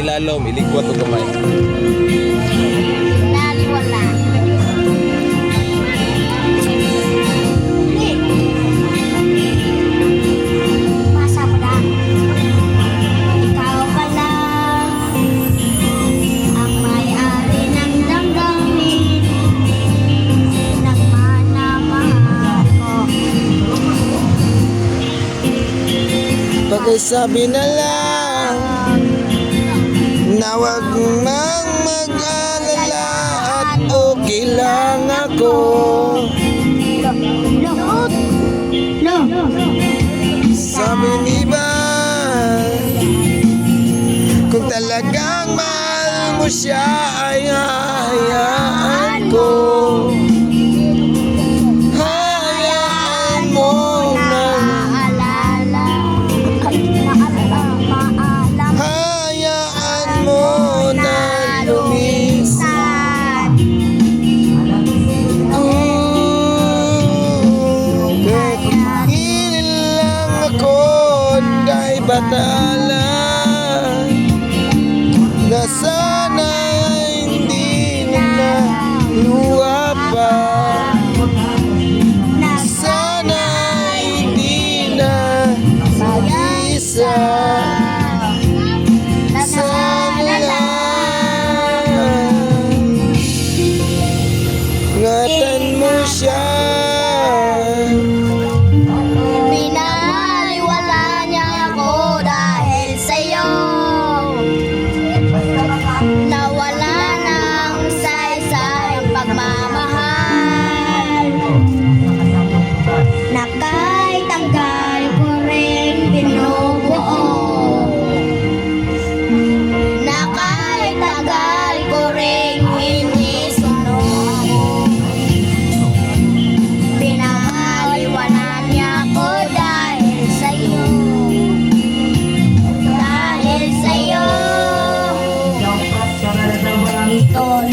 ilalom, iligwat o gamay. Naliwala. Masa mo na. Ikaw pala ang may-ari ng damdamin. Nagmamahal ko. Pakisabi na lang na wag mang mag-alala at okay lang ako. Sabi ni ba, kung talagang mahal mo siya ay hayaan ko. Hayaan mo na, hayaan mo na lumisan. Kahit ilan lang ako dahil batala, na sana hindi na luha pa. Sana hindi na mag-isa. Sana lang ingatan mo siya. Pinaliwala niya ako dahil sa'yo. Nawala ng saysay ang pagmamahal. Na kahit tanggal ko rin binubuo. Na kahit tagal ko rin hindi sunuko. Pinaliwala niya ako dahil sa'yo. Dahil sa'yo. Ito